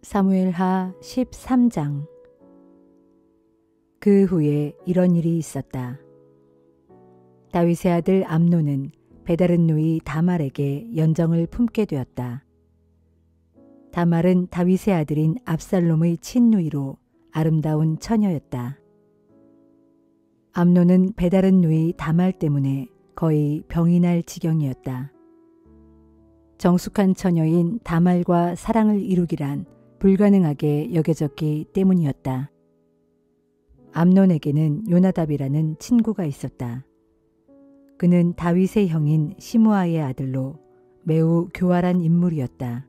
사무엘하 13장. 그 후에 이런 일이 있었다. 다윗의 아들 암논은 베다른 누이 다말에게 연정을 품게 되었다. 다말은 다윗의 아들인 압살롬의 친누이로 아름다운 처녀였다. 암논은 베다른 누이 다말 때문에 거의 병이 날 지경이었다. 정숙한 처녀인 다말과 사랑을 이루기란 불가능하게 여겨졌기 때문이었다. 암논에게는 요나답이라는 친구가 있었다. 그는 다윗의 형인 시므아의 아들로 매우 교활한 인물이었다.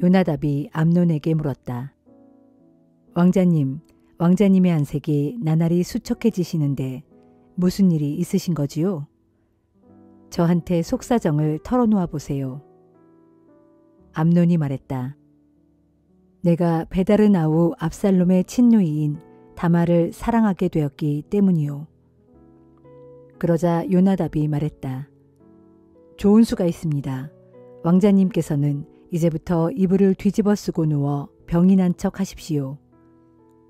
요나답이 암논에게 물었다. 왕자님, 왕자님의 안색이 나날이 수척해지시는데 무슨 일이 있으신 거지요? 저한테 속사정을 털어놓아 보세요. 암논이 말했다. 내가 베다른 아우 압살롬의 친누이인 다말을 사랑하게 되었기 때문이요. 그러자 요나답이 말했다. 좋은 수가 있습니다. 왕자님께서는 이제부터 이불을 뒤집어 쓰고 누워 병이 난 척 하십시오.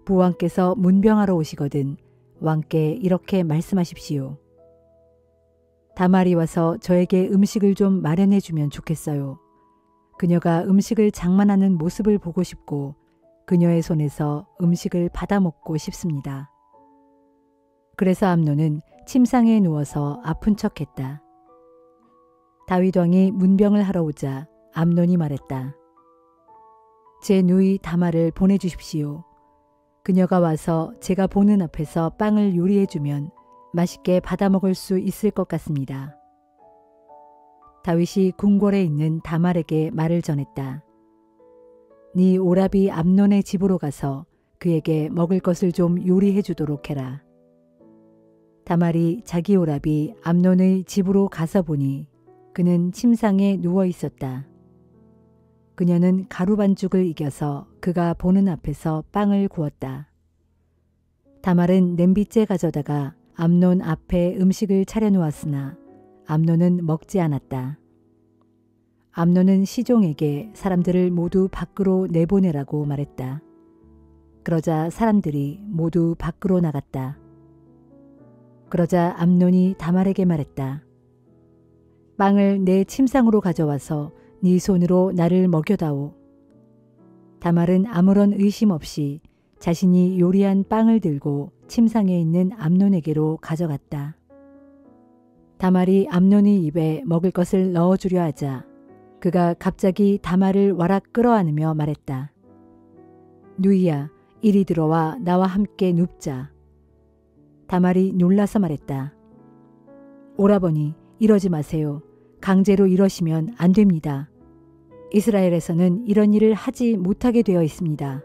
부왕께서 문병하러 오시거든 왕께 이렇게 말씀하십시오. 다말이 와서 저에게 음식을 좀 마련해 주면 좋겠어요. 그녀가 음식을 장만하는 모습을 보고 싶고 그녀의 손에서 음식을 받아 먹고 싶습니다. 그래서 암논은 침상에 누워서 아픈 척했다. 다윗 왕이 문병을 하러 오자 암논이 말했다. 제 누이 다말을 보내주십시오. 그녀가 와서 제가 보는 앞에서 빵을 요리해 주면 맛있게 받아 먹을 수 있을 것 같습니다. 다윗이 궁궐에 있는 다말에게 말을 전했다. 네 오라비 암논의 집으로 가서 그에게 먹을 것을 좀 요리해 주도록 해라. 다말이 자기 오라비 암논의 집으로 가서 보니 그는 침상에 누워 있었다. 그녀는 가루 반죽을 이겨서 그가 보는 앞에서 빵을 구웠다. 다말은 냄비째 가져다가 암논 앞에 음식을 차려놓았으나 암논은 먹지 않았다. 암논은 시종에게 사람들을 모두 밖으로 내보내라고 말했다. 그러자 사람들이 모두 밖으로 나갔다. 그러자 암논이 다말에게 말했다. 빵을 내 침상으로 가져와서 네 손으로 나를 먹여다오. 다말은 아무런 의심 없이 자신이 요리한 빵을 들고 침상에 있는 암논에게로 가져갔다. 다말이 암논의 입에 먹을 것을 넣어주려 하자 그가 갑자기 다말을 와락 끌어안으며 말했다. 누이야, 이리 들어와 나와 함께 눕자. 다말이 놀라서 말했다. 오라버니, 이러지 마세요. 강제로 이러시면 안 됩니다. 이스라엘에서는 이런 일을 하지 못하게 되어 있습니다.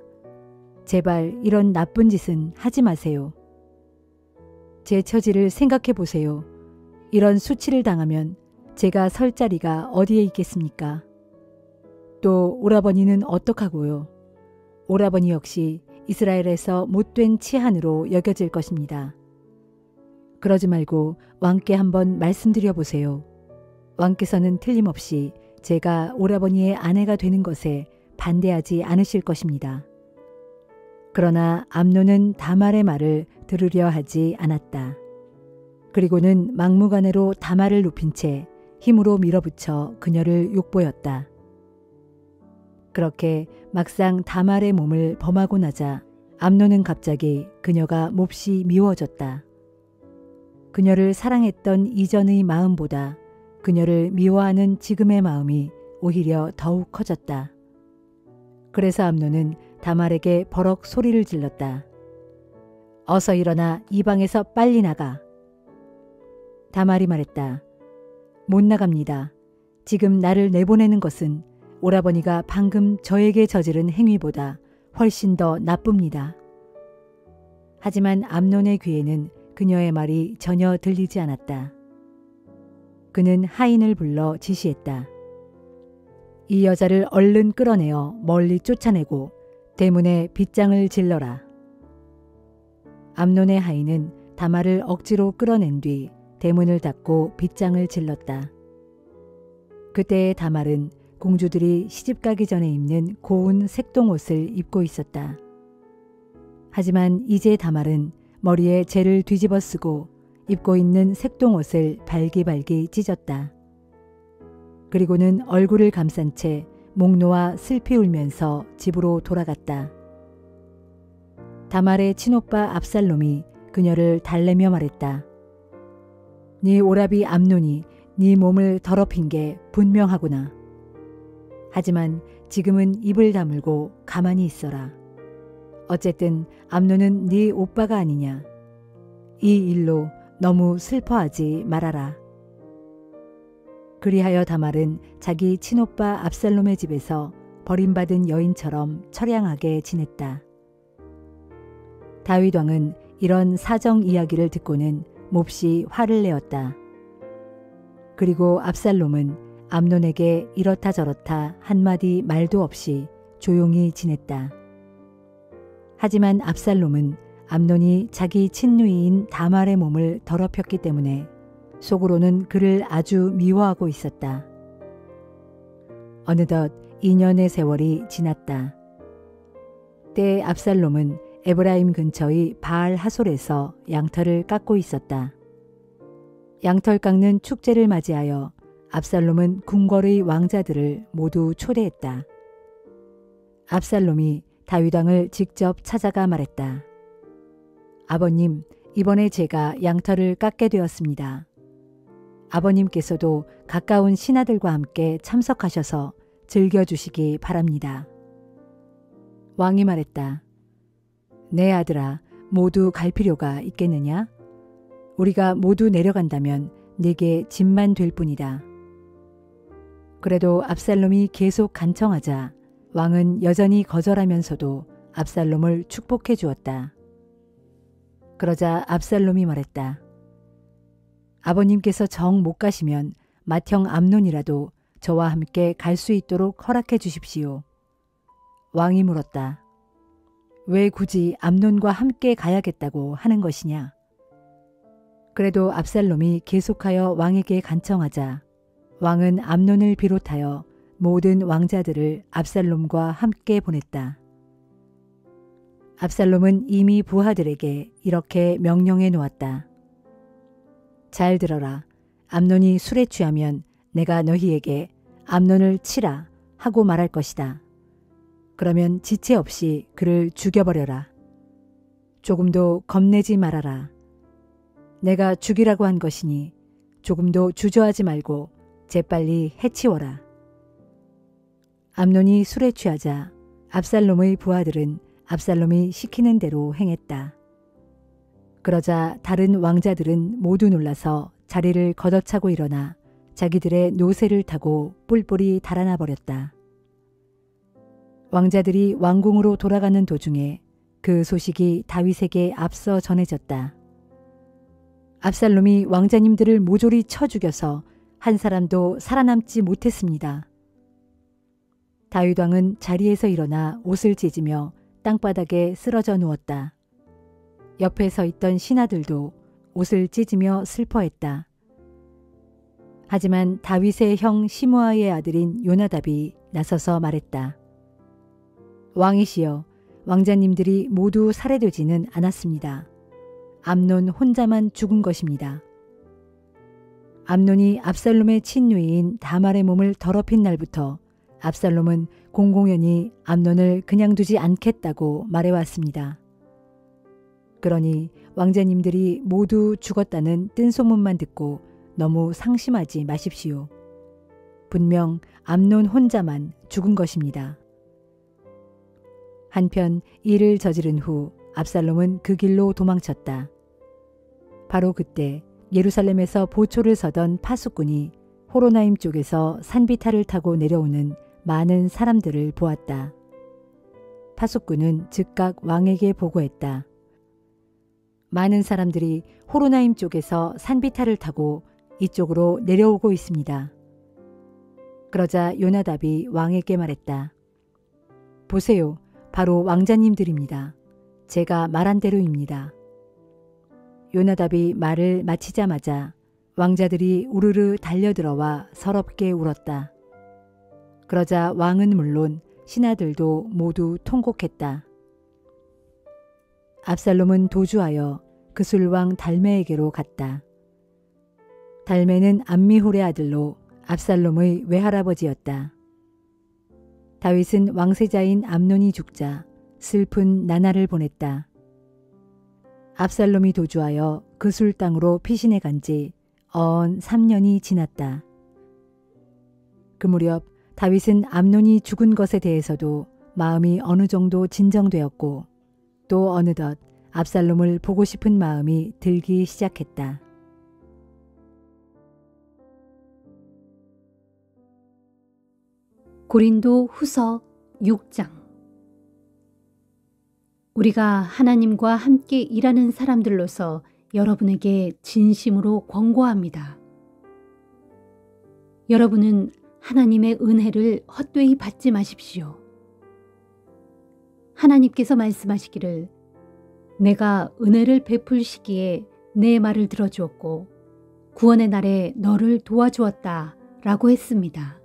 제발 이런 나쁜 짓은 하지 마세요. 제 처지를 생각해 보세요. 이런 수치를 당하면 제가 설 자리가 어디에 있겠습니까? 또 오라버니는 어떡하고요? 오라버니 역시 이스라엘에서 못된 치한으로 여겨질 것입니다. 그러지 말고 왕께 한번 말씀드려 보세요. 왕께서는 틀림없이 제가 오라버니의 아내가 되는 것에 반대하지 않으실 것입니다. 그러나 암논은 다말의 말을 들으려 하지 않았다. 그리고는 막무가내로 다말을 눕힌 채 힘으로 밀어붙여 그녀를 욕보였다. 그렇게 막상 다말의 몸을 범하고 나자 암논은 갑자기 그녀가 몹시 미워졌다. 그녀를 사랑했던 이전의 마음보다 그녀를 미워하는 지금의 마음이 오히려 더욱 커졌다. 그래서 암논은 다말에게 버럭 소리를 질렀다. 어서 일어나 이 방에서 빨리 나가. 다말이 말했다. 못 나갑니다. 지금 나를 내보내는 것은 오라버니가 방금 저에게 저지른 행위보다 훨씬 더 나쁩니다. 하지만 암논의 귀에는 그녀의 말이 전혀 들리지 않았다. 그는 하인을 불러 지시했다. 이 여자를 얼른 끌어내어 멀리 쫓아내고 대문에 빗장을 질러라. 암논의 하인은 다말을 억지로 끌어낸 뒤 대문을 닫고 빗장을 질렀다. 그때의 다말은 공주들이 시집가기 전에 입는 고운 색동옷을 입고 있었다. 하지만 이제 다말은 머리에 재를 뒤집어 쓰고 입고 있는 색동옷을 발기발기 찢었다. 그리고는 얼굴을 감싼 채 목 놓아 슬피 울면서 집으로 돌아갔다. 다말의 친오빠 압살롬이 그녀를 달래며 말했다. 네 오라비 암논이 네 몸을 더럽힌 게 분명하구나. 하지만 지금은 입을 다물고 가만히 있어라. 어쨌든 암논은 네 오빠가 아니냐. 이 일로 너무 슬퍼하지 말아라. 그리하여 다말은 자기 친오빠 압살롬의 집에서 버림받은 여인처럼 처량하게 지냈다. 다윗 왕은 이런 사정 이야기를 듣고는 몹시 화를 내었다. 그리고 압살롬은 암논에게 이렇다 저렇다 한마디 말도 없이 조용히 지냈다. 하지만 압살롬은 암논이 자기 친누이인 다말의 몸을 더럽혔기 때문에 속으로는 그를 아주 미워하고 있었다. 어느덧 2년의 세월이 지났다. 때에 압살롬은 에브라임 근처의 바알 하솔에서 양털을 깎고 있었다. 양털 깎는 축제를 맞이하여 압살롬은 궁궐의 왕자들을 모두 초대했다. 압살롬이 다윗 왕을 직접 찾아가 말했다. 아버님, 이번에 제가 양털을 깎게 되었습니다. 아버님께서도 가까운 신하들과 함께 참석하셔서 즐겨주시기 바랍니다. 왕이 말했다. 내 아들아, 모두 갈 필요가 있겠느냐? 우리가 모두 내려간다면 네게 짐만 될 뿐이다. 그래도 압살롬이 계속 간청하자 왕은 여전히 거절하면서도 압살롬을 축복해 주었다. 그러자 압살롬이 말했다. 아버님께서 정 못 가시면 맏형 암논이라도 저와 함께 갈 수 있도록 허락해 주십시오. 왕이 물었다. 왜 굳이 암논과 함께 가야겠다고 하는 것이냐? 그래도 압살롬이 계속하여 왕에게 간청하자 왕은 암논을 비롯하여 모든 왕자들을 압살롬과 함께 보냈다. 압살롬은 이미 부하들에게 이렇게 명령해 놓았다. 잘 들어라. 암논이 술에 취하면 내가 너희에게 암논을 치라 하고 말할 것이다. 그러면 지체 없이 그를 죽여버려라. 조금도 겁내지 말아라. 내가 죽이라고 한 것이니 조금도 주저하지 말고 재빨리 해치워라. 암논이 술에 취하자 압살롬의 부하들은 압살롬이 시키는 대로 행했다. 그러자 다른 왕자들은 모두 놀라서 자리를 걷어차고 일어나 자기들의 노새를 타고 뿔뿔이 달아나 버렸다. 왕자들이 왕궁으로 돌아가는 도중에 그 소식이 다윗에게 앞서 전해졌다. 압살롬이 왕자님들을 모조리 쳐 죽여서 한 사람도 살아남지 못했습니다. 다윗 왕은 자리에서 일어나 옷을 찢으며 땅바닥에 쓰러져 누웠다. 옆에 서 있던 신하들도 옷을 찢으며 슬퍼했다. 하지만 다윗의 형 시므아의 아들인 요나답이 나서서 말했다. 왕이시여, 왕자님들이 모두 살해되지는 않았습니다. 암논 혼자만 죽은 것입니다. 암논이 압살롬의 친누이인 다말의 몸을 더럽힌 날부터 압살롬은 공공연히 암논을 그냥 두지 않겠다고 말해왔습니다. 그러니 왕자님들이 모두 죽었다는 뜬소문만 듣고 너무 상심하지 마십시오. 분명 암논 혼자만 죽은 것입니다. 한편 이를 저지른 후 압살롬은 그 길로 도망쳤다. 바로 그때 예루살렘에서 보초를 서던 파수꾼이 호로나임 쪽에서 산비탈을 타고 내려오는 많은 사람들을 보았다. 파수꾼은 즉각 왕에게 보고했다. 많은 사람들이 호로나임 쪽에서 산비탈을 타고 이쪽으로 내려오고 있습니다. 그러자 요나답이 왕에게 말했다. 보세요. 바로 왕자님들입니다. 제가 말한 대로입니다. 요나답이 말을 마치자마자 왕자들이 우르르 달려들어와 서럽게 울었다. 그러자 왕은 물론 신하들도 모두 통곡했다. 압살롬은 도주하여 그술왕 달메에게로 갔다. 달메는 암미홀의 아들로 압살롬의 외할아버지였다. 다윗은 왕세자인 암논이 죽자 슬픈 나날을 보냈다. 압살롬이 도주하여 그술 땅으로 피신해 간 지 어언 3년이 지났다. 그 무렵 다윗은 암논이 죽은 것에 대해서도 마음이 어느 정도 진정되었고 또 어느덧 압살롬을 보고 싶은 마음이 들기 시작했다. 고린도 후서 6장. 우리가 하나님과 함께 일하는 사람들로서 여러분에게 진심으로 권고합니다. 여러분은 하나님의 은혜를 헛되이 받지 마십시오. 하나님께서 말씀하시기를 내가 은혜를 베풀 시기에 내 말을 들어주었고 구원의 날에 너를 도와주었다 라고 했습니다.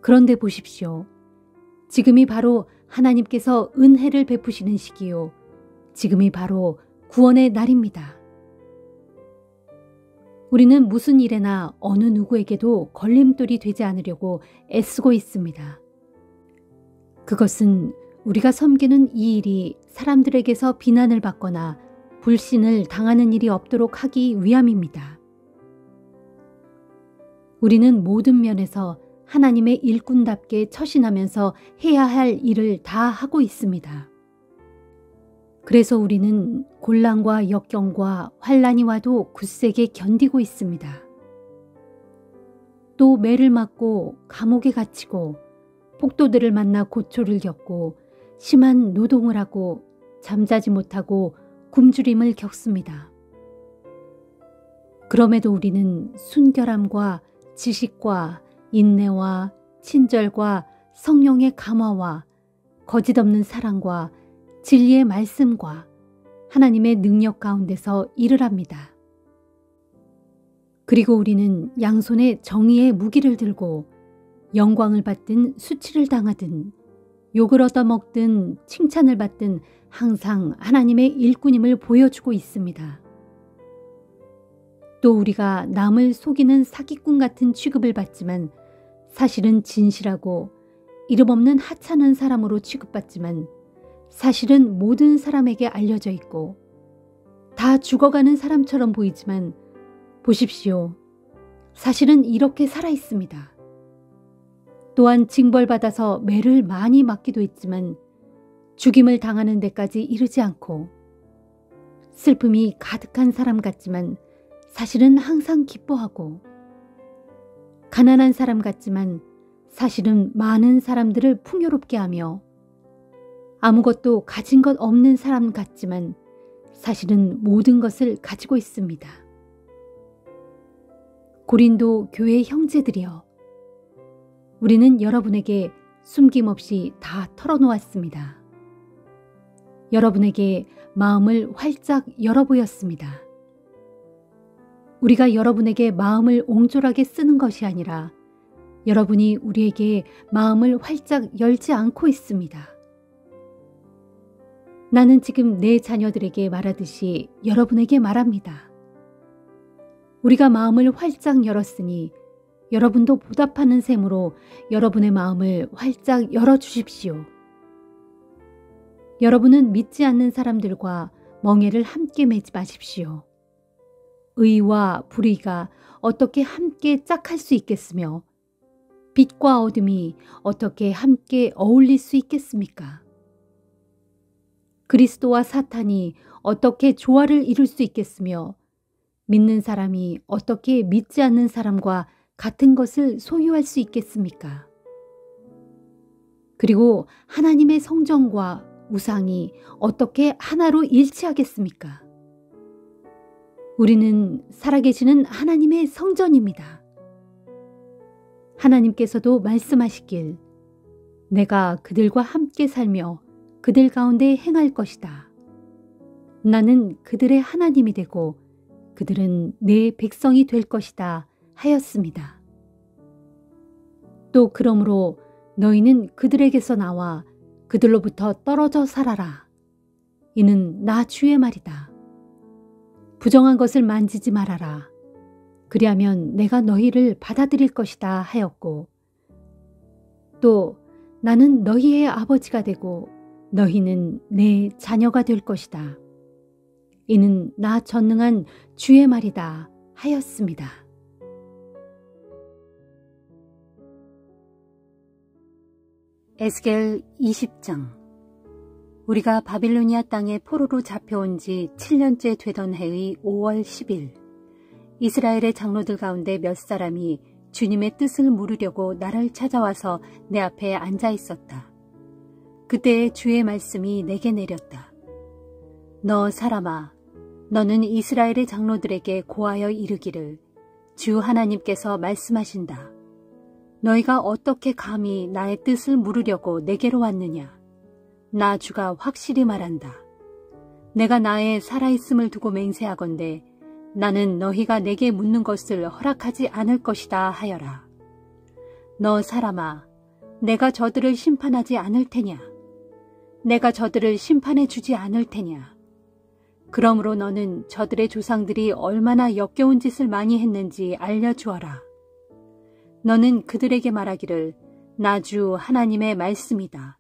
그런데 보십시오. 지금이 바로 하나님께서 은혜를 베푸시는 시기요. 지금이 바로 구원의 날입니다. 우리는 무슨 일에나 어느 누구에게도 걸림돌이 되지 않으려고 애쓰고 있습니다. 그것은 우리가 섬기는 이 일이 사람들에게서 비난을 받거나 불신을 당하는 일이 없도록 하기 위함입니다. 우리는 모든 면에서 하나님의 일꾼답게 처신하면서 해야 할 일을 다 하고 있습니다. 그래서 우리는 곤란과 역경과 환난이 와도 굳세게 견디고 있습니다. 또 매를 맞고 감옥에 갇히고 폭도들을 만나 고초를 겪고 심한 노동을 하고 잠자지 못하고 굶주림을 겪습니다. 그럼에도 우리는 순결함과 지식과 인내와 친절과 성령의 감화와 거짓없는 사랑과 진리의 말씀과 하나님의 능력 가운데서 일을 합니다. 그리고 우리는 양손에 정의의 무기를 들고 영광을 받든 수치를 당하든 욕을 얻어먹든 칭찬을 받든 항상 하나님의 일꾼임을 보여주고 있습니다. 또 우리가 남을 속이는 사기꾼 같은 취급을 받지만 사실은 진실하고 이름 없는 하찮은 사람으로 취급받지만 사실은 모든 사람에게 알려져 있고 다 죽어가는 사람처럼 보이지만 보십시오. 사실은 이렇게 살아 있습니다. 또한 징벌받아서 매를 많이 맞기도 했지만 죽임을 당하는 데까지 이르지 않고 슬픔이 가득한 사람 같지만 사실은 항상 기뻐하고 가난한 사람 같지만 사실은 많은 사람들을 풍요롭게 하며 아무것도 가진 것 없는 사람 같지만 사실은 모든 것을 가지고 있습니다. 고린도 교회 형제들이여, 우리는 여러분에게 숨김없이 다 털어놓았습니다. 여러분에게 마음을 활짝 열어보였습니다. 우리가 여러분에게 마음을 옹졸하게 쓰는 것이 아니라 여러분이 우리에게 마음을 활짝 열지 않고 있습니다. 나는 지금 내 자녀들에게 말하듯이 여러분에게 말합니다. 우리가 마음을 활짝 열었으니 여러분도 보답하는 셈으로 여러분의 마음을 활짝 열어주십시오. 여러분은 믿지 않는 사람들과 멍에를 함께 매지 마십시오. 의와 불의가 어떻게 함께 짝할 수 있겠으며 빛과 어둠이 어떻게 함께 어울릴 수 있겠습니까? 그리스도와 사탄이 어떻게 조화를 이룰 수 있겠으며 믿는 사람이 어떻게 믿지 않는 사람과 같은 것을 소유할 수 있겠습니까? 그리고 하나님의 성전과 우상이 어떻게 하나로 일치하겠습니까? 우리는 살아계시는 하나님의 성전입니다. 하나님께서도 말씀하시길 내가 그들과 함께 살며 그들 가운데 행할 것이다. 나는 그들의 하나님이 되고 그들은 내 백성이 될 것이다 하였습니다. 또 그러므로 너희는 그들에게서 나와 그들로부터 떨어져 살아라. 이는 나 주의 말이다. 부정한 것을 만지지 말아라. 그리하면 내가 너희를 받아들일 것이다 하였고, 또 나는 너희의 아버지가 되고 너희는 내 자녀가 될 것이다. 이는 나 전능한 주의 말이다 하였습니다. 에스겔 20장. 우리가 바빌로니아 땅에 포로로 잡혀온 지 7년째 되던 해의 5월 10일, 이스라엘의 장로들 가운데 몇 사람이 주님의 뜻을 물으려고 나를 찾아와서 내 앞에 앉아 있었다. 그때 주의 말씀이 내게 내렸다. 너 사람아, 너는 이스라엘의 장로들에게 고하여 이르기를, 주 하나님께서 말씀하신다. 너희가 어떻게 감히 나의 뜻을 물으려고 내게로 왔느냐? 나 주가 확실히 말한다. 내가 나의 살아있음을 두고 맹세하건대 나는 너희가 내게 묻는 것을 허락하지 않을 것이다 하여라. 너 사람아, 내가 저들을 심판하지 않을 테냐? 내가 저들을 심판해 주지 않을 테냐? 그러므로 너는 저들의 조상들이 얼마나 역겨운 짓을 많이 했는지 알려주어라. 너는 그들에게 말하기를, 나 주 하나님의 말씀이다.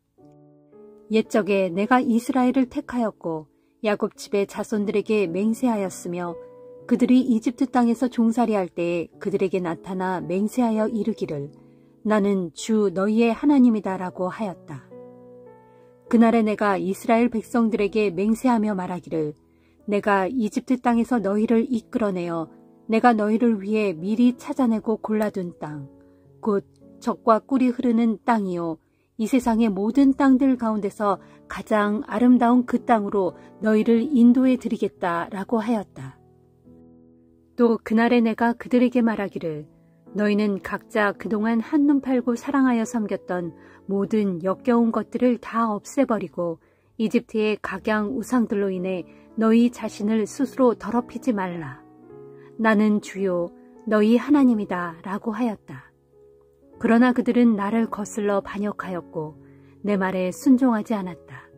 옛적에 내가 이스라엘을 택하였고 야곱 집의 자손들에게 맹세하였으며, 그들이 이집트 땅에서 종살이할 때에 그들에게 나타나 맹세하여 이르기를, 나는 주 너희의 하나님이다라고 하였다. 그날에 내가 이스라엘 백성들에게 맹세하며 말하기를, 내가 이집트 땅에서 너희를 이끌어내어 내가 너희를 위해 미리 찾아내고 골라둔 땅, 곧 젖과 꿀이 흐르는 땅이요, 이 세상의 모든 땅들 가운데서 가장 아름다운 그 땅으로 너희를 인도해 드리겠다라고 하였다. 또 그날에 내가 그들에게 말하기를, 너희는 각자 그동안 한눈 팔고 사랑하여 섬겼던 모든 역겨운 것들을 다 없애버리고 이집트의 각양 우상들로 인해 너희 자신을 스스로 더럽히지 말라. 나는 주요 너희 하나님이다 라고 하였다. 그러나 그들은 나를 거슬러 반역하였고 내 말에 순종하지 않았다.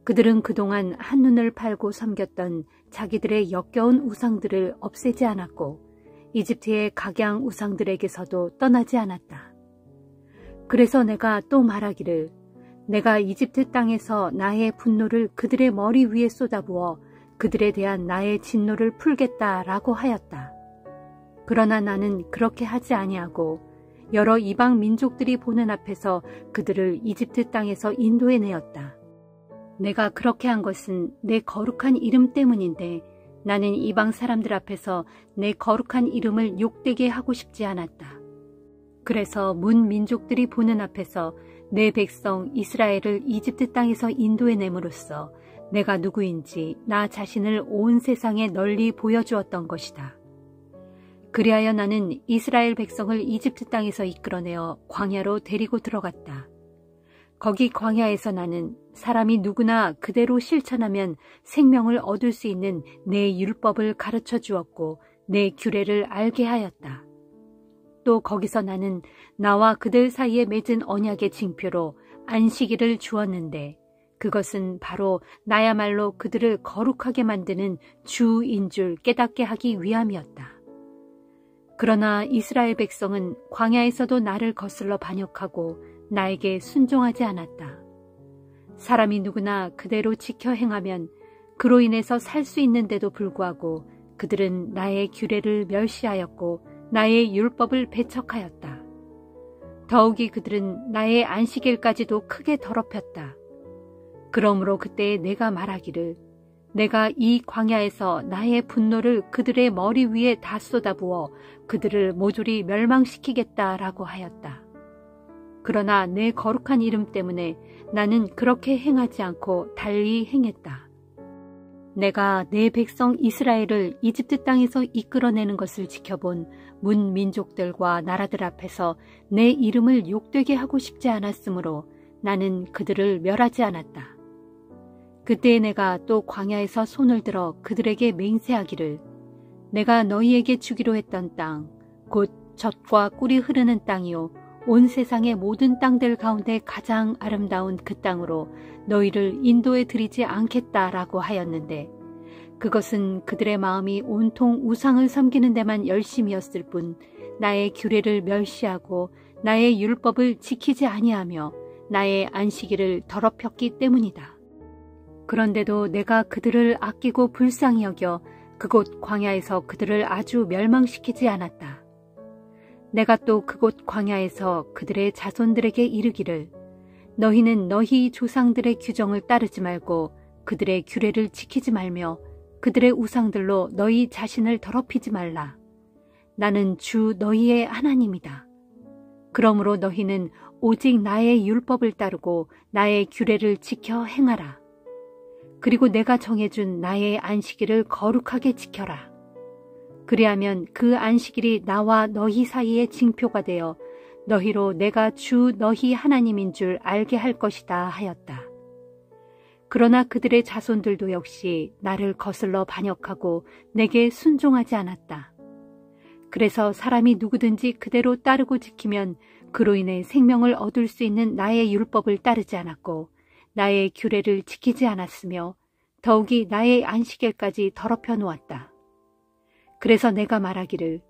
그들은 그동안 한눈을 팔고 섬겼던 자기들의 역겨운 우상들을 없애지 않았고 이집트의 각양 우상들에게서도 떠나지 않았다. 그래서 내가 또 말하기를, 내가 이집트 땅에서 나의 분노를 그들의 머리 위에 쏟아부어 그들에 대한 나의 진노를 풀겠다라고 하였다. 그러나 나는 그렇게 하지 아니하고 여러 이방 민족들이 보는 앞에서 그들을 이집트 땅에서 인도해내었다. 내가 그렇게 한 것은 내 거룩한 이름 때문인데 나는 이방 사람들 앞에서 내 거룩한 이름을 욕되게 하고 싶지 않았다. 그래서 문 민족들이 보는 앞에서 내 백성 이스라엘을 이집트 땅에서 인도해냄으로써 내가 누구인지 나 자신을 온 세상에 널리 보여주었던 것이다. 그리하여 나는 이스라엘 백성을 이집트 땅에서 이끌어내어 광야로 데리고 들어갔다. 거기 광야에서 나는 사람이 누구나 그대로 실천하면 생명을 얻을 수 있는 내 율법을 가르쳐 주었고 내 규례를 알게 하였다. 또 거기서 나는 나와 그들 사이에 맺은 언약의 징표로 안식일을 주었는데 그것은 바로 나야말로 그들을 거룩하게 만드는 주인 줄 깨닫게 하기 위함이었다. 그러나 이스라엘 백성은 광야에서도 나를 거슬러 반역하고 나에게 순종하지 않았다. 사람이 누구나 그대로 지켜 행하면 그로 인해서 살 수 있는데도 불구하고 그들은 나의 규례를 멸시하였고 나의 율법을 배척하였다. 더욱이 그들은 나의 안식일까지도 크게 더럽혔다. 그러므로 그때 내가 말하기를, 내가 이 광야에서 나의 분노를 그들의 머리 위에 다 쏟아부어 그들을 모조리 멸망시키겠다라고 하였다. 그러나 내 거룩한 이름 때문에 나는 그렇게 행하지 않고 달리 행했다. 내가 내 백성 이스라엘을 이집트 땅에서 이끌어내는 것을 지켜본 문 민족들과 나라들 앞에서 내 이름을 욕되게 하고 싶지 않았으므로 나는 그들을 멸하지 않았다. 그때 내가 또 광야에서 손을 들어 그들에게 맹세하기를, 내가 너희에게 주기로 했던 땅, 곧 젖과 꿀이 흐르는 땅이요 온 세상의 모든 땅들 가운데 가장 아름다운 그 땅으로 너희를 인도해 드리지 않겠다라고 하였는데 그것은 그들의 마음이 온통 우상을 섬기는 데만 열심이었을 뿐 나의 규례를 멸시하고 나의 율법을 지키지 아니하며 나의 안식일을 더럽혔기 때문이다. 그런데도 내가 그들을 아끼고 불쌍히 여겨 그곳 광야에서 그들을 아주 멸망시키지 않았다. 내가 또 그곳 광야에서 그들의 자손들에게 이르기를 너희는 너희 조상들의 규정을 따르지 말고 그들의 규례를 지키지 말며 그들의 우상들로 너희 자신을 더럽히지 말라. 나는 주 너희의 하나님이다. 그러므로 너희는 오직 나의 율법을 따르고 나의 규례를 지켜 행하라. 그리고 내가 정해준 나의 안식일을 거룩하게 지켜라. 그리하면 그 안식일이 나와 너희 사이의 징표가 되어 너희로 내가 주 너희 하나님인 줄 알게 할 것이다 하였다. 그러나 그들의 자손들도 역시 나를 거슬러 반역하고 내게 순종하지 않았다. 그래서 사람이 누구든지 그대로 따르고 지키면 그로 인해 생명을 얻을 수 있는 나의 율법을 따르지 않았고 나의 규례를 지키지 않았으며 더욱이 나의 안식일까지 더럽혀 놓았다. 그래서 내가 말하기를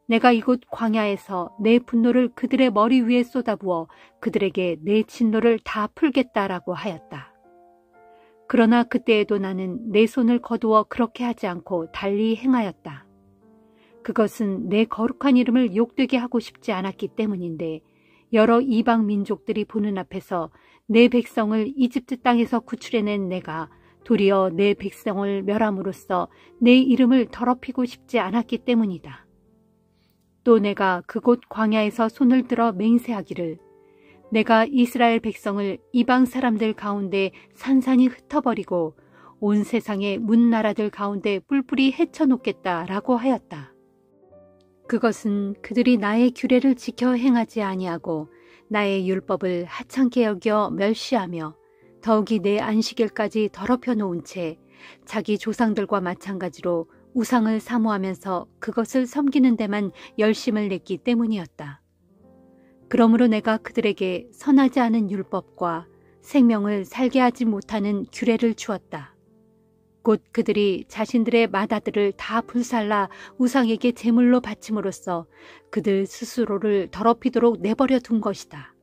내가 이곳 광야에서 내 분노를 그들의 머리 위에 쏟아부어 그들에게 내 진노를 다 풀겠다라고 하였다. 그러나 그때에도 나는 내 손을 거두어 그렇게 하지 않고 달리 행하였다. 그것은 내 거룩한 이름을 욕되게 하고 싶지 않았기 때문인데 여러 이방 민족들이 보는 앞에서 내 백성을 이집트 땅에서 구출해낸 내가 도리어 내 백성을 멸함으로써 내 이름을 더럽히고 싶지 않았기 때문이다. 또 내가 그곳 광야에서 손을 들어 맹세하기를 내가 이스라엘 백성을 이방 사람들 가운데 산산이 흩어버리고 온 세상의 문나라들 가운데 뿔뿔이 헤쳐놓겠다라고 하였다. 그것은 그들이 나의 규례를 지켜 행하지 아니하고 나의 율법을 하찮게 여겨 멸시하며 더욱이 내 안식일까지 더럽혀 놓은 채 자기 조상들과 마찬가지로 우상을 사모하면서 그것을 섬기는 데만 열심을 냈기 때문이었다. 그러므로 내가 그들에게 선하지 않은 율법과 생명을 살게 하지 못하는 규례를 주었다. 곧 그들이 자신들의 맏아들을 다 불살라 우상에게 제물로 바침으로써 그들 스스로를 더럽히도록 내버려 둔 것이다.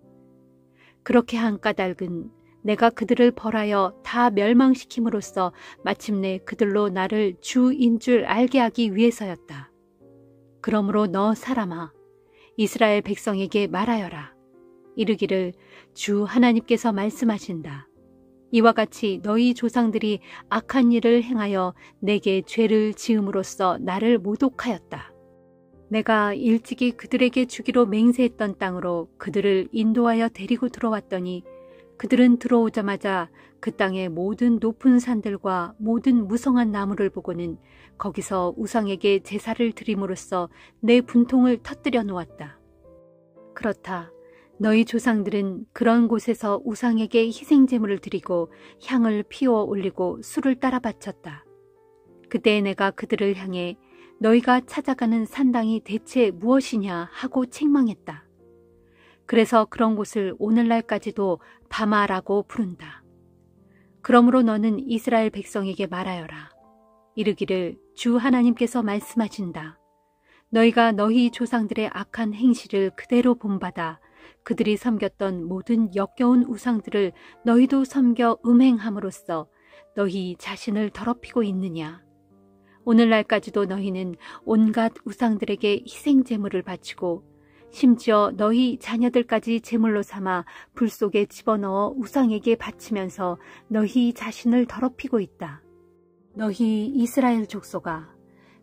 그렇게 한 까닭은 내가 그들을 벌하여 다 멸망시킴으로써 마침내 그들로 나를 주인 줄 알게 하기 위해서였다. 그러므로 너 사람아, 이스라엘 백성에게 말하여라. 이르기를 주 하나님께서 말씀하신다. 이와 같이 너희 조상들이 악한 일을 행하여 내게 죄를 지음으로써 나를 모독하였다. 내가 일찍이 그들에게 주기로 맹세했던 땅으로 그들을 인도하여 데리고 들어왔더니 그들은 들어오자마자 그 땅의 모든 높은 산들과 모든 무성한 나무를 보고는 거기서 우상에게 제사를 드림으로써 내 분통을 터뜨려 놓았다. 그렇다. 너희 조상들은 그런 곳에서 우상에게 희생제물을 드리고 향을 피워 올리고 술을 따라 바쳤다. 그때 내가 그들을 향해 너희가 찾아가는 산당이 대체 무엇이냐 하고 책망했다. 그래서 그런 곳을 오늘날까지도 바마라고 부른다. 그러므로 너는 이스라엘 백성에게 말하여라. 이르기를 주 하나님께서 말씀하신다. 너희가 너희 조상들의 악한 행실을 그대로 본받아 그들이 섬겼던 모든 역겨운 우상들을 너희도 섬겨 음행함으로써 너희 자신을 더럽히고 있느냐. 오늘날까지도 너희는 온갖 우상들에게 희생제물을 바치고 심지어 너희 자녀들까지 제물로 삼아 불 속에 집어넣어 우상에게 바치면서 너희 자신을 더럽히고 있다. 너희 이스라엘 족속아,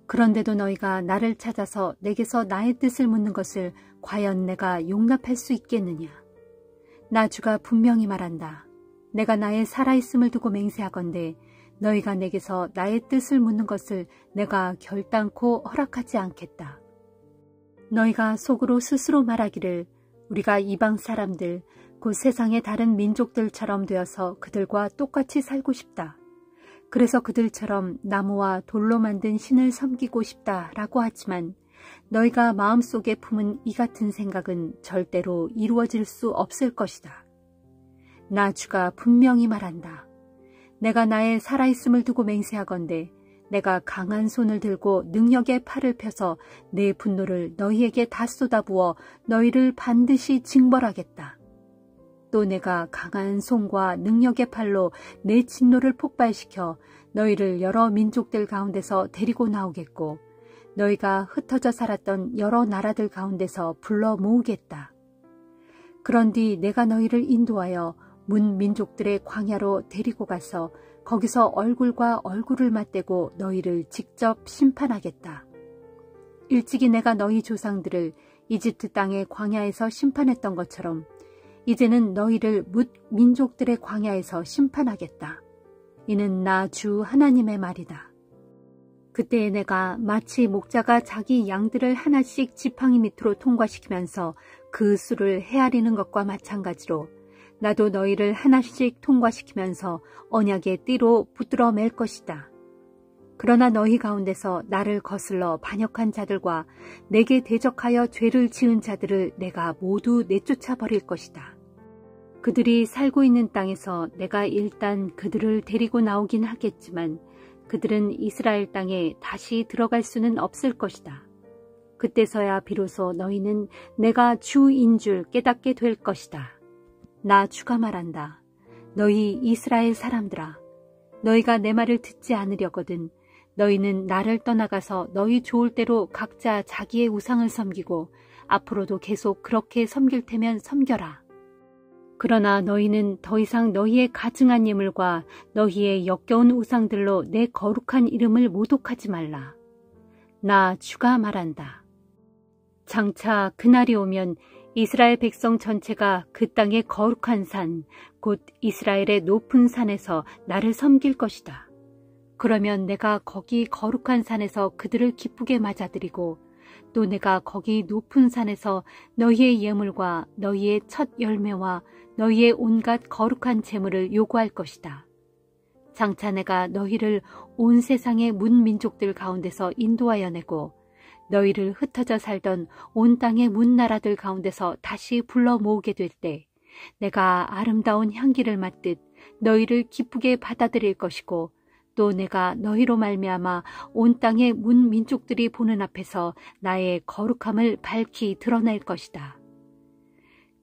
그런데도 너희가 나를 찾아서 내게서 나의 뜻을 묻는 것을 과연 내가 용납할 수 있겠느냐. 나 주가 분명히 말한다. 내가 나의 살아있음을 두고 맹세하건대 너희가 내게서 나의 뜻을 묻는 것을 내가 결단코 허락하지 않겠다. 너희가 속으로 스스로 말하기를 우리가 이방 사람들, 곧 세상의 다른 민족들처럼 되어서 그들과 똑같이 살고 싶다. 그래서 그들처럼 나무와 돌로 만든 신을 섬기고 싶다라고 하지만 너희가 마음속에 품은 이 같은 생각은 절대로 이루어질 수 없을 것이다. 나 주가 분명히 말한다. 내가 나의 살아있음을 두고 맹세하건대 내가 강한 손을 들고 능력의 팔을 펴서 내 분노를 너희에게 다 쏟아부어 너희를 반드시 징벌하겠다. 또 내가 강한 손과 능력의 팔로 내 진노를 폭발시켜 너희를 여러 민족들 가운데서 데리고 나오겠고 너희가 흩어져 살았던 여러 나라들 가운데서 불러 모으겠다. 그런뒤 내가 너희를 인도하여 문 민족들의 광야로 데리고 가서 거기서 얼굴과 얼굴을 맞대고 너희를 직접 심판하겠다. 일찍이 내가 너희 조상들을 이집트 땅의 광야에서 심판했던 것처럼 이제는 너희를 뭇 민족들의 광야에서 심판하겠다. 이는 나 주 하나님의 말이다. 그때에 내가 마치 목자가 자기 양들을 하나씩 지팡이 밑으로 통과시키면서 그 수를 헤아리는 것과 마찬가지로 나도 너희를 하나씩 통과시키면서 언약의 띠로 붙들어 맬 것이다. 그러나 너희 가운데서 나를 거슬러 반역한 자들과 내게 대적하여 죄를 지은 자들을 내가 모두 내쫓아 버릴 것이다. 그들이 살고 있는 땅에서 내가 일단 그들을 데리고 나오긴 하겠지만 그들은 이스라엘 땅에 다시 들어갈 수는 없을 것이다. 그때서야 비로소 너희는 내가 주인 줄 깨닫게 될 것이다. 나 주가 말한다. 너희 이스라엘 사람들아, 너희가 내 말을 듣지 않으려거든 너희는 나를 떠나가서 너희 좋을 대로 각자 자기의 우상을 섬기고 앞으로도 계속 그렇게 섬길 테면 섬겨라. 그러나 너희는 더 이상 너희의 가증한 예물과 너희의 역겨운 우상들로 내 거룩한 이름을 모독하지 말라. 나 주가 말한다. 장차 그날이 오면 이스라엘 백성 전체가 그 땅의 거룩한 산, 곧 이스라엘의 높은 산에서 나를 섬길 것이다. 그러면 내가 거기 거룩한 산에서 그들을 기쁘게 맞아들이고 또 내가 거기 높은 산에서 너희의 예물과 너희의 첫 열매와 너희의 온갖 거룩한 재물을 요구할 것이다. 장차 내가 너희를 온 세상의 문 민족들 가운데서 인도하여 내고 너희를 흩어져 살던 온 땅의 문 나라들 가운데서 다시 불러 모으게 될 때 내가 아름다운 향기를 맡듯 너희를 기쁘게 받아들일 것이고 또 내가 너희로 말미암아 온 땅의 문 민족들이 보는 앞에서 나의 거룩함을 밝히 드러낼 것이다.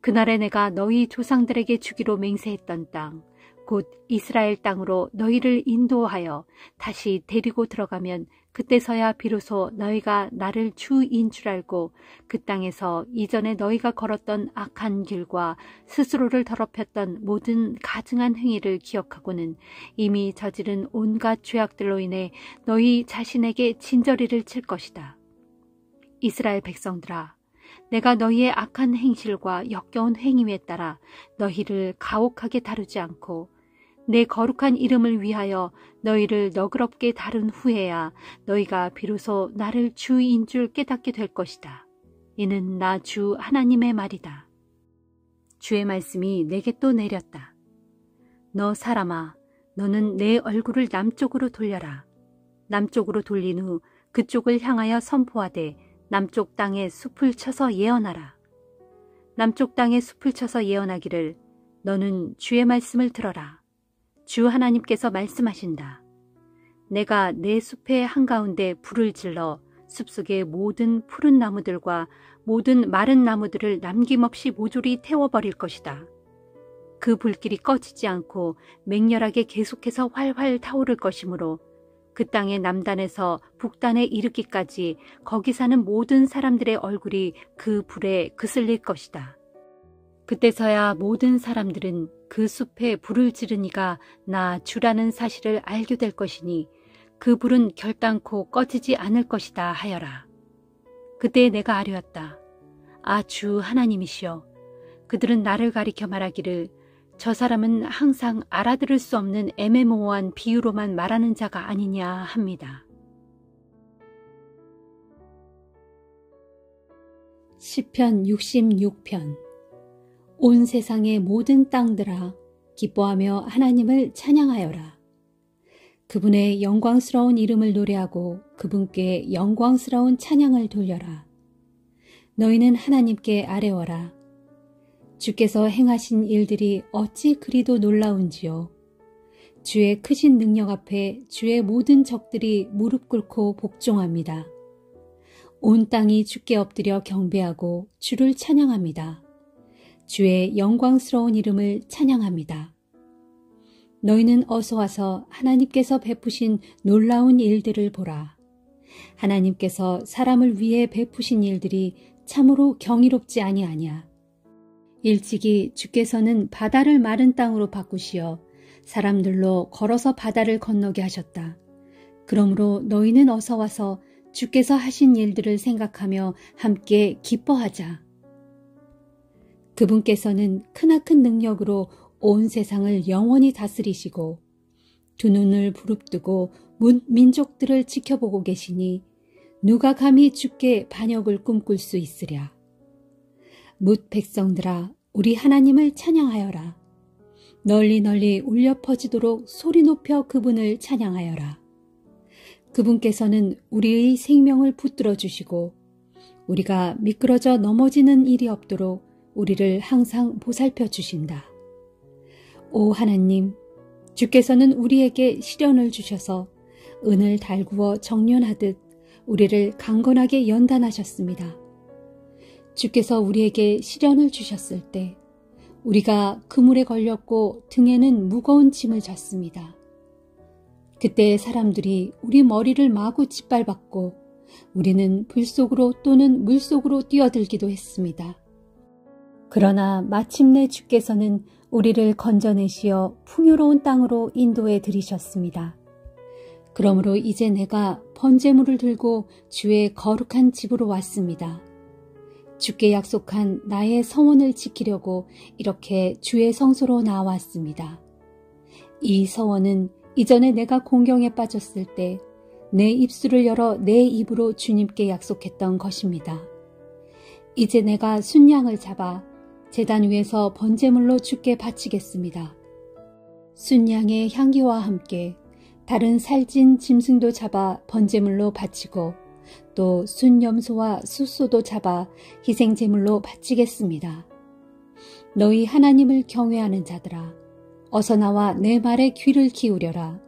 그날에 내가 너희 조상들에게 주기로 맹세했던 땅, 곧 이스라엘 땅으로 너희를 인도하여 다시 데리고 들어가면 그때서야 비로소 너희가 나를 주인 줄 알고 그 땅에서 이전에 너희가 걸었던 악한 길과 스스로를 더럽혔던 모든 가증한 행위를 기억하고는 이미 저지른 온갖 죄악들로 인해 너희 자신에게 진저리를 칠 것이다. 이스라엘 백성들아, 내가 너희의 악한 행실과 역겨운 행위에 따라 너희를 가혹하게 다루지 않고 내 거룩한 이름을 위하여 너희를 너그럽게 다룬 후에야 너희가 비로소 나를 주인 줄 깨닫게 될 것이다. 이는 나 주 하나님의 말이다. 주의 말씀이 내게 또 내렸다. 너 사람아, 너는 내 얼굴을 남쪽으로 돌려라. 남쪽으로 돌린 후 그쪽을 향하여 선포하되 남쪽 땅에 숲을 쳐서 예언하라. 남쪽 땅에 숲을 쳐서 예언하기를 너는 주의 말씀을 들어라. 주 하나님께서 말씀하신다. 내가 내 숲의 한가운데 불을 질러 숲속의 모든 푸른 나무들과 모든 마른 나무들을 남김없이 모조리 태워버릴 것이다. 그 불길이 꺼지지 않고 맹렬하게 계속해서 활활 타오를 것이므로 그 땅의 남단에서 북단에 이르기까지 거기 사는 모든 사람들의 얼굴이 그 불에 그슬릴 것이다. 그때서야 모든 사람들은 그 숲에 불을 지르니가 나 주라는 사실을 알게 될 것이니 그 불은 결단코 꺼지지 않을 것이다 하여라. 그때 내가 아뢰었다. 아, 주 하나님이시여, 그들은 나를 가리켜 말하기를 저 사람은 항상 알아들을 수 없는 애매모호한 비유로만 말하는 자가 아니냐 합니다. 시편 66편. 온 세상의 모든 땅들아 기뻐하며 하나님을 찬양하여라. 그분의 영광스러운 이름을 노래하고 그분께 영광스러운 찬양을 돌려라. 너희는 하나님께 아뢰어라. 주께서 행하신 일들이 어찌 그리도 놀라운지요. 주의 크신 능력 앞에 주의 모든 적들이 무릎 꿇고 복종합니다. 온 땅이 주께 엎드려 경배하고 주를 찬양합니다. 주의 영광스러운 이름을 찬양합니다. 너희는 어서 와서 하나님께서 베푸신 놀라운 일들을 보라. 하나님께서 사람을 위해 베푸신 일들이 참으로 경이롭지 아니하냐. 일찍이 주께서는 바다를 마른 땅으로 바꾸시어 사람들로 걸어서 바다를 건너게 하셨다. 그러므로 너희는 어서 와서 주께서 하신 일들을 생각하며 함께 기뻐하자. 그분께서는 크나큰 능력으로 온 세상을 영원히 다스리시고 두 눈을 부릅뜨고 민족들을 지켜보고 계시니 누가 감히 주께 반역을 꿈꿀 수 있으랴. 뭇 백성들아, 우리 하나님을 찬양하여라. 널리 널리 울려 퍼지도록 소리 높여 그분을 찬양하여라. 그분께서는 우리의 생명을 붙들어 주시고 우리가 미끄러져 넘어지는 일이 없도록 우리를 항상 보살펴 주신다. 오 하나님, 주께서는 우리에게 시련을 주셔서 은을 달구어 정련하듯 우리를 강건하게 연단하셨습니다. 주께서 우리에게 시련을 주셨을 때 우리가 그물에 걸렸고 등에는 무거운 짐을 졌습니다. 그때 사람들이 우리 머리를 마구 짓밟았고 우리는 불 속으로 또는 물 속으로 뛰어들기도 했습니다. 그러나 마침내 주께서는 우리를 건져내시어 풍요로운 땅으로 인도해 들이셨습니다. 그러므로 이제 내가 번제물을 들고 주의 거룩한 집으로 왔습니다. 주께 약속한 나의 서원을 지키려고 이렇게 주의 성소로 나왔습니다. 이 서원은 이전에 내가 공경에 빠졌을 때 내 입술을 열어 내 입으로 주님께 약속했던 것입니다. 이제 내가 순양을 잡아 제단 위에서 번제물로 주께 바치겠습니다. 순양의 향기와 함께 다른 살찐 짐승도 잡아 번제물로 바치고 또 순염소와 숫소도 잡아 희생제물로 바치겠습니다. 너희 하나님을 경외하는 자들아, 어서 나와 내 말에 귀를 기울여라.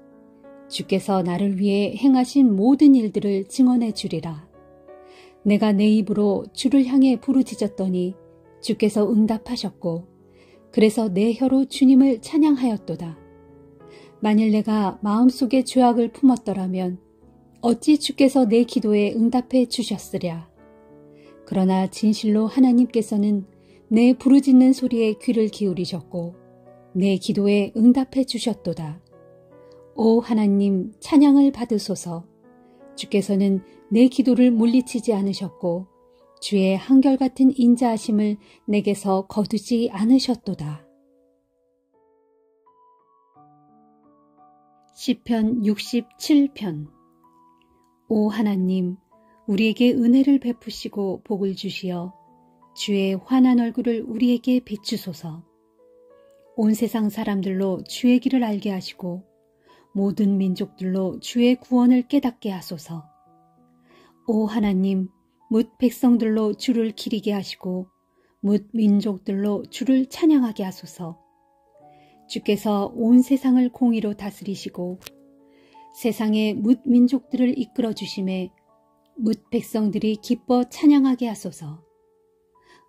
주께서 나를 위해 행하신 모든 일들을 증언해 주리라. 내가 내 입으로 주를 향해 부르짖었더니 주께서 응답하셨고 그래서 내 혀로 주님을 찬양하였도다. 만일 내가 마음속에 죄악을 품었더라면 어찌 주께서 내 기도에 응답해 주셨으랴. 그러나 진실로 하나님께서는 내 부르짖는 소리에 귀를 기울이셨고 내 기도에 응답해 주셨도다. 오 하나님, 찬양을 받으소서. 주께서는 내 기도를 물리치지 않으셨고 주의 한결같은 인자하심을 내게서 거두지 않으셨도다. 시편 67편. 오 하나님, 우리에게 은혜를 베푸시고 복을 주시어 주의 환한 얼굴을 우리에게 비추소서. 온 세상 사람들로 주의 길을 알게 하시고 모든 민족들로 주의 구원을 깨닫게 하소서. 오 하나님, 뭇 백성들로 주를 기리게 하시고 뭇 민족들로 주를 찬양하게 하소서. 주께서 온 세상을 공의로 다스리시고 세상의 뭇 민족들을 이끌어 주심에 뭇 백성들이 기뻐 찬양하게 하소서.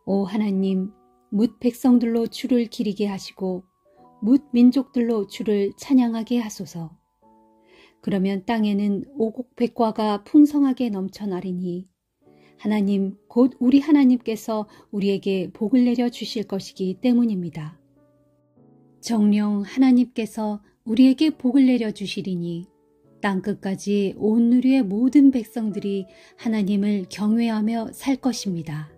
오 하나님, 뭇 백성들로 주를 기리게 하시고 뭇 민족들로 주를 찬양하게 하소서. 그러면 땅에는 오곡백과가 풍성하게 넘쳐나리니 하나님 곧 우리 하나님께서 우리에게 복을 내려 주실 것이기 때문입니다. 정령 하나님께서 우리에게 복을 내려 주시리니 땅끝까지 온 누리의 모든 백성들이 하나님을 경외하며 살 것입니다.